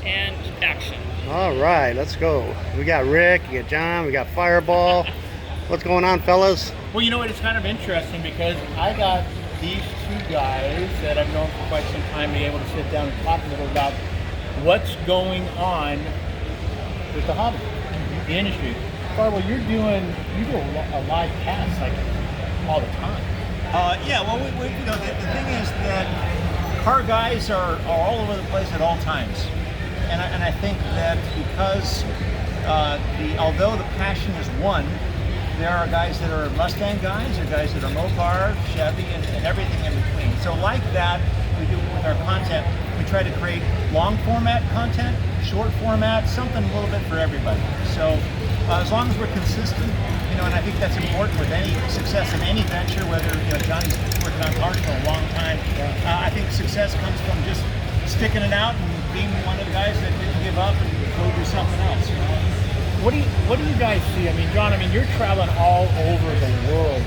and action. All right, let's go. We got Rick, we got John, we got Fireball. What's going on, fellas? Well, you know what? It's kind of interesting because I got these two guys that I've known for quite some time be able to sit down and talk a little about what's going on with the hobby, the industry. Fireball, you do a live cast like all the time. Yeah, well, the thing is that car guys are all over the place at all times. And I think that because although the passion is one, there are guys that are Mustang guys, there are guys that are Mopar, Chevy, and everything in between. So like that, we do with our content, we try to create long format content, short format, something a little bit for everybody. So as long as we're consistent, and I think that's important with any success in any venture, whether Johnny's working on cars for a long time. I think success comes from just sticking it out and being one of the guys that didn't give up and go do something else. What do you guys see? I mean, John, you're traveling all over the world.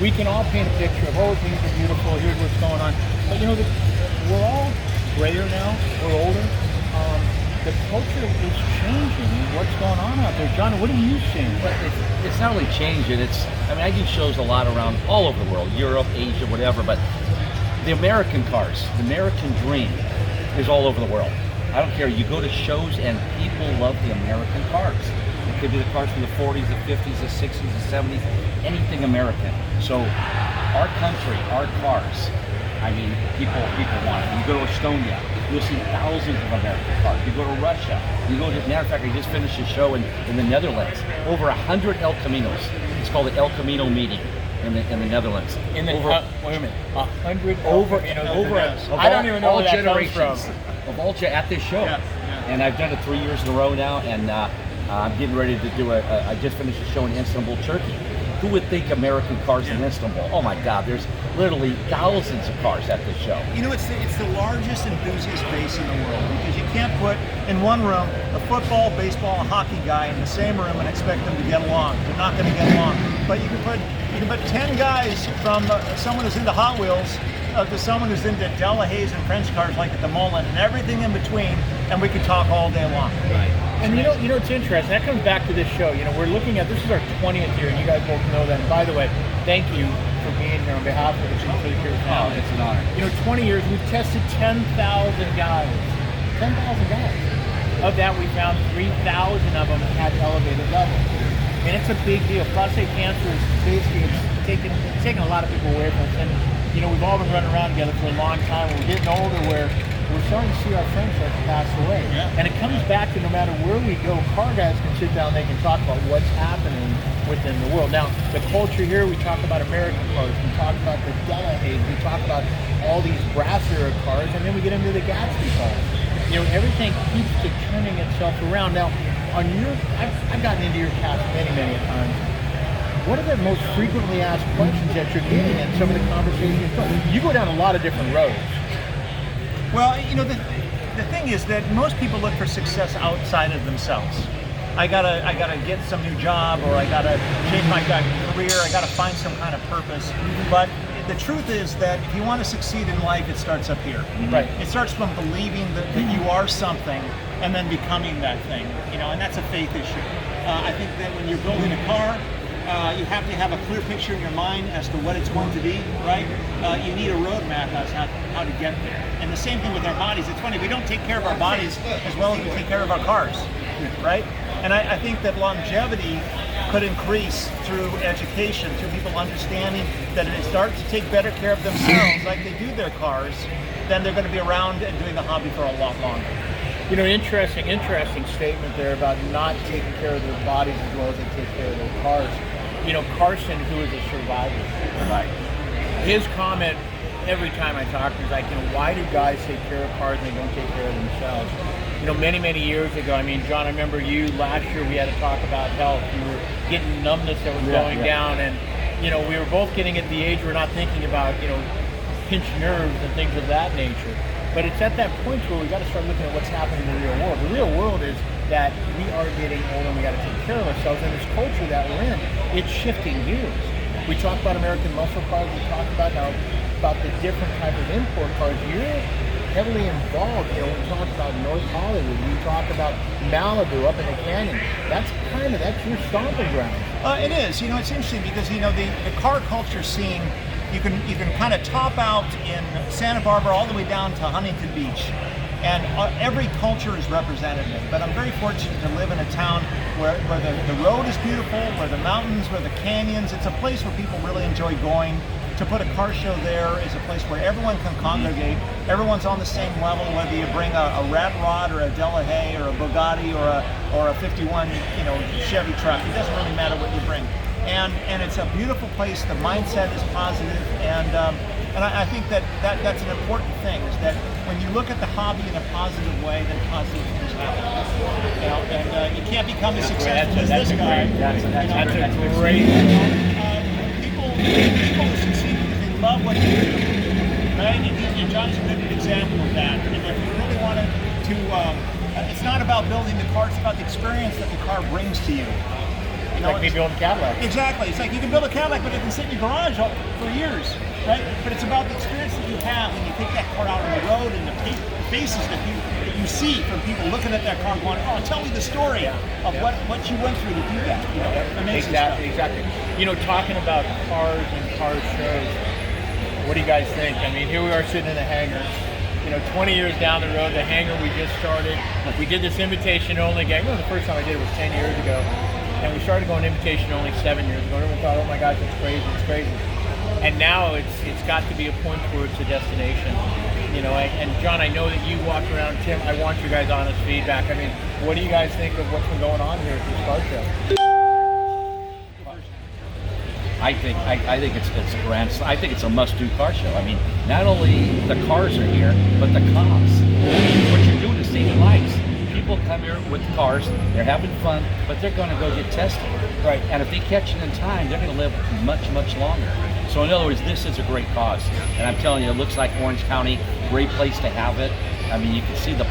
We can all paint a picture of, oh, things are beautiful, here's what's going on. But we're all grayer now, we're older. The culture is changing. What's going on out there? John, what are you seeing? But it's not only changing, I do shows a lot around all over the world, Europe, Asia, whatever, but the American cars, the American dream is all over the world. I don't care, you go to shows and people love the American cars. It could be the cars from the 40s, the 50s, the 60s, the 70s, anything American. So our country, our cars, people want it. You go to Estonia, you'll see thousands of American cars. You go to Russia, matter of fact, I just finished a show in the Netherlands. Over 100 El Caminos. It's called the El Camino meeting in the Netherlands. Wait a minute, 100 over I don't even know where that comes from. At this show. Yeah. And I've done it 3 years in a row now, and I'm getting ready to do I just finished a show in Istanbul, Turkey. Who would think American cars in Istanbul? Oh my God, there's literally thousands of cars at this show. It's the largest enthusiast base in the world because you can't put in one room a football, baseball, and hockey guy in the same room and expect them to get along. They're not going to get along. But you can put 10 guys from someone who's into Hot Wheels to someone who's into Delahaye's and French cars like at the Mullen and everything in between, and we can talk all day long. Right. And it's interesting. That comes back to this show. We're looking at, this is our 20th year, and you guys both know that. And by the way, thank you for being here on behalf of the Celebrity Kustoms. Oh, it's an honor. 20 years, we've tested 10,000 guys. 10,000 guys. Of that, we found 3,000 of them at elevated levels. And it's a big deal. Prostate cancer is basically taking a lot of people away from us. And we've all been running around together for a long time. We're getting older where we're starting to see our friends start to pass away. Yeah. And it comes back to no matter where we go, car guys can sit down, they can talk about what's happening within the world. Now, the culture here, we talk about American cars, we talk about the Delahaye, we talk about all these brass era cars, and then we get into the Gatsby cars. Everything keeps turning itself around. Now, I've gotten into your cast many, many times. What are the most frequently asked questions that you're getting in some of the conversations? You go down a lot of different roads. Well, the thing is that most people look for success outside of themselves. I gotta get some new job, or I gotta change my career. I gotta find some kind of purpose. But the truth is that if you want to succeed in life, it starts up here. Right. It starts from believing that you are something and then becoming that thing. And that's a faith issue. I think that when you're building a car, you have to have a clear picture in your mind as to what it's going to be, right? You need a roadmap as how to get there. And the same thing with our bodies. It's funny, we don't take care of our bodies as well as we take care of our cars, right? And I think that longevity could increase through education, through people understanding that if they start to take better care of themselves like they do their cars, then they're going to be around and doing the hobby for a lot longer. Interesting statement there about not taking care of their bodies as well as they take care of their cars. Carson, who is a survivor, Right. his comment every time I talk to him is like, why do guys take care of cars and they don't take care of themselves? Many, many years ago, John, I remember you last year, we had to talk about health. You were getting numbness that was going down, and, we were both getting at the age we're not thinking about, pinched nerves and things of that nature. But it's at that point where we got to start looking at what's happening in the real world. The real world is that we are getting older and we got to take care of ourselves. And this culture that we're in, it's shifting gears. We talk about American muscle cars. We talk about now about the different type of import cars. heavily involved. You know, we talk about North Hollywood, we talk about Malibu up in the canyon. That's your stomping ground. It is. You know, it's interesting because the car culture scene. You can kind of top out in Santa Barbara all the way down to Huntington Beach, and every culture is representative. But I'm very fortunate to live in a town where the road is beautiful, where the mountains, where the canyons. It's a place where people really enjoy going. To put a car show there is a place where everyone can congregate. Everyone's on the same level, whether you bring a Rat Rod or a Delahaye or a Bugatti or a 51 Chevy truck. It doesn't really matter what you bring. And it's a beautiful place. The mindset is positive, and I think that's an important thing. Is that when you look at the hobby in a positive way, then positive things happen. And you can't become as successful as this guy. That's a great. People succeed because they love what they do, right? And John's a good example of that. And if you really want to, it's not about building the car; it's about the experience that the car brings to you. Like me building a Cadillac. Exactly. It's like you can build a Cadillac, but it can sit in your garage for years, right? But it's about the experience that you have when you take that car out on the road and the faces that you see from people looking at that car going, oh, tell me the story of what you went through to do that. Amazing Exactly. Talking about cars and car shows, what do you guys think? I mean, here we are sitting in the Hangar. 20 years down the road, the Hangar we just started. We did this invitation-only game. The first time I did it was 10 years ago. And we started going invitation only 7 years ago. Everyone thought, oh my gosh, it's crazy. And now it's got to be a point where it's a destination. And John, I know that you walk around. Tim, I want your guys' honest feedback. I mean, what do you guys think of what's been going on here at this car show? I think it's a grand. I think it's a must-do car show. I mean, not only the cars are here, but the cops. What you're doing is saving lives. People come here with cars, they're having fun, but they're going to go get tested. Right. And if they catch it in time, they're going to live much, much longer. So in other words, this is a great cause. And I'm telling you, it looks like Orange County, great place to have it. I mean, you can see the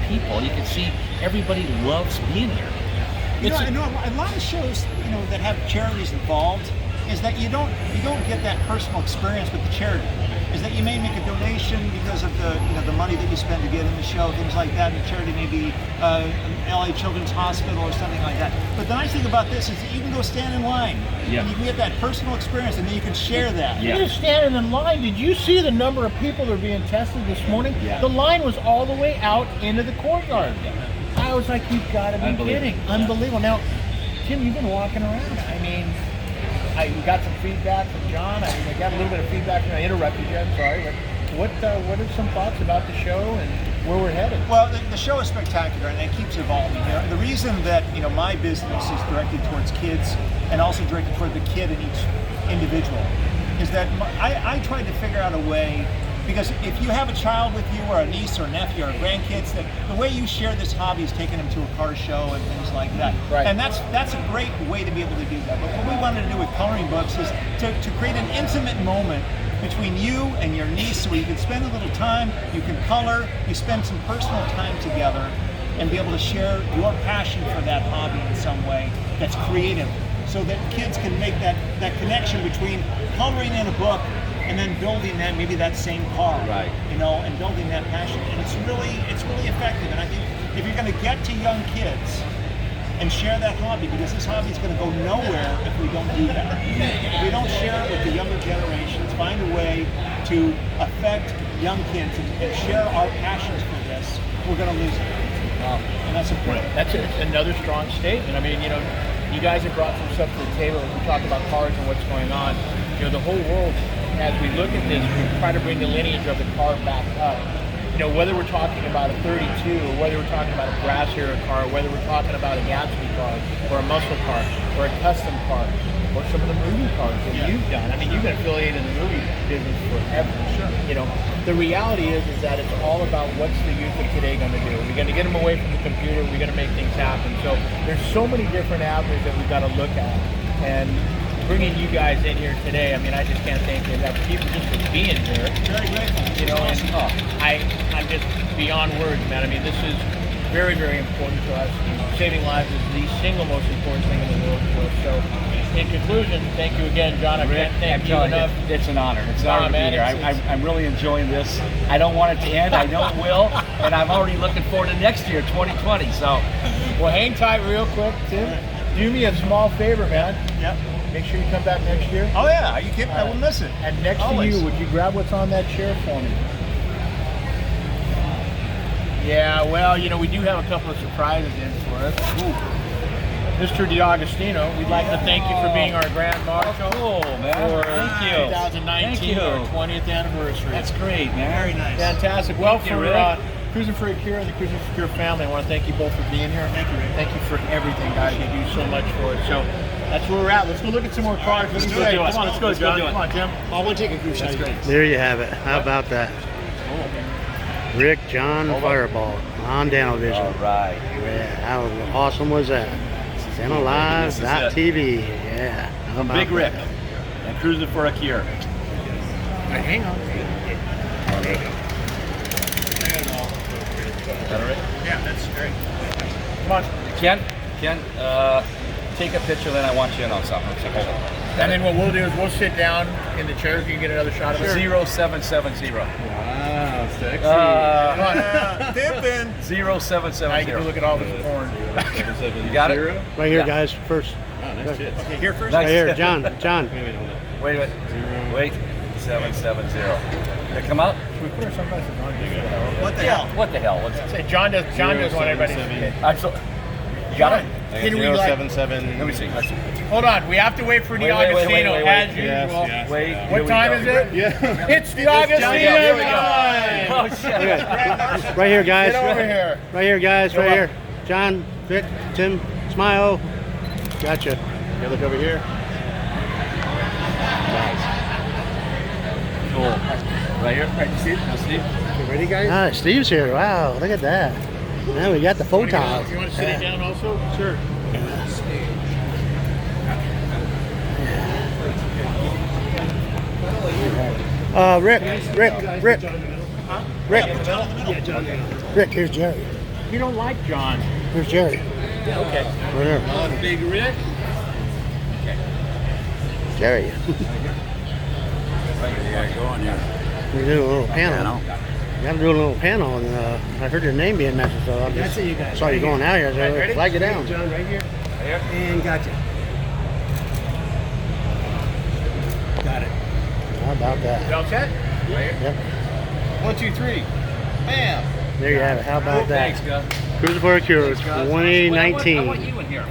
people. You can see everybody loves being here. I know a lot of shows, that have charities involved, is that you don't get that personal experience with the charity. Is that you may make a donation because of the money that you spend to get in the show, things like that. And the charity may be LA Children's Hospital or something like that. But the nice thing about this is that you can go stand in line. Yeah. And you can get that personal experience, and then you can share that. Yeah. You're standing in line. Did you see the number of people that are being tested this morning? Yeah. The line was all the way out into the courtyard. I was like, you've got to be kidding. Unbelievable. Now, Tim, you've been walking around. I mean, we got some feedback from John. I got a little bit of feedback from I interrupted you, I'm sorry. But what are some thoughts about the show and where we're headed? Well, the show is spectacular, and it keeps evolving. The reason that my business is directed towards kids and also directed toward the kid in each individual is that I tried to figure out a way, because if you have a child with you or a niece or nephew or grandkids, that the way you share this hobby is taking them to a car show and things like that. Right. And that's a great way to be able to do that. But what we wanted to do with coloring books is to create an intimate moment between you and your niece, where you can spend a little time, you can color, you spend some personal time together, and be able to share your passion for that hobby in some way that's creative, so that kids can make that connection between coloring in a book and then building maybe that same car, Right. And building that passion. And it's really effective. And I think if you're going to get to young kids and share that hobby, because this hobby is going to go nowhere if we don't do that. If we don't share it with the younger generations, find a way to affect young kids and share our passions for this, we're going to lose it. And that's important. That's another strong statement. I mean, you guys have brought some stuff to the table as we talk about cars and what's going on. The whole world, as we look at this, we try to bring the lineage of the car back up. Whether we're talking about a 32, or whether we're talking about a brass era car, or whether we're talking about a Gatsby car, or a muscle car, or a custom car, or some of the movie cars that you've done. I mean, you've been affiliated in the movie business forever. Sure. The reality is that it's all about what's the youth of today going to do. We're going to get them away from the computer. We're going to make things happen. So there's so many different avenues that we've got to look at. And bringing you guys in here today, I mean, I just can't thank you enough people just for being here. Very grateful. I'm just beyond words, man. I mean, this is very, very important to us. Saving lives is the single most important thing in the world for us. So in conclusion, thank you again, John. I can't thank you enough. It's an honor. It's an honor to be here. I'm really enjoying this. I don't want it to end. I know it will. And I'm already looking forward to next year, 2020. So, well, hang tight real quick, Tim. Do me a small favor, man. Yep. Make sure you come back next year. Oh yeah, you kidding? I wouldn't miss it. And next Always. to you, would you grab what's on that chair for me? Yeah, well, you know, we do have a couple of surprises in for us. Ooh. Mr. DiAgostino, we'd like to thank you for being our Grand Marshal. cool, man. For Thank you. 2019, our 20th anniversary. That's great, man. Very nice. Fantastic. Well, Thank you, for Rick. Cruising for a Cure and the Cruising for a Cure family, I want to thank you both for being here. Thank you, Rick. Thank you for everything, guys. You do so much for us. So that's where we're at. Let's go look at some more cars. let's do Come it. on, let's go, John. Come on, Tim. I want to take a cruise. That's great. There you have it. How about that? Rick, John, Fireball on Danovision. All right. Yeah, how awesome was that? DanoLive.tv. Yeah. How about Big Rick. that? And Cruising for a Cure. Hang on. Is that all right? Yeah, that's great. Come on. Ken, take a picture, then I want you in on something. So hold on. And then what we'll do is we'll sit down in the chairs. You can get another shot of it. 0770. Wow, sexy. Come on. Pimpin'. Now you can 0770. look at all this porn. You got it? Right here, Yeah. guys. First. Oh, nice shit. Okay, here first. Nice. Right here, John. John. Wait a minute, hold on. Wait a minute. Wait. 770. They come out? Should we put our sunglasses on? What the hell? What the hell? What's Say, John does want everybody to see it. I'm so. You got it? Can we like, 077. Let me see. Let's see. hold on, we have to wait for Wait, wait, wait, DiAgostino wait, as wait. Yes, usual. yes. Wait. yeah. Here What we time go. is it? Yeah. It's DiAgostino Here we go. time! Oh shit. Right here, guys. Get over here. Right here, guys. Go Right up. here. John, Vic, Tim, smile. Gotcha. You look over here. Cool. Right here. Right, you see it? Now, Steve. Ready, guys? Ah, Steve's here. Wow, look at that. Now we got the photons. You want to sit it down also? Sure. Rick, here's Jerry. You don't like John. Here's Jerry. Okay. Right here. Big Rick. Jerry. We're doing a little panel. You got to do a little panel, and I heard your name being mentioned, so I just saw you going out here. So Ready? flag it down. John, right here. And gotcha. Got it. How about that? You all set? Yep. 1, 2, 3. Bam. There you have it. How about that? Thanks, guys. Cruising for a Cure I want 2019. you in here.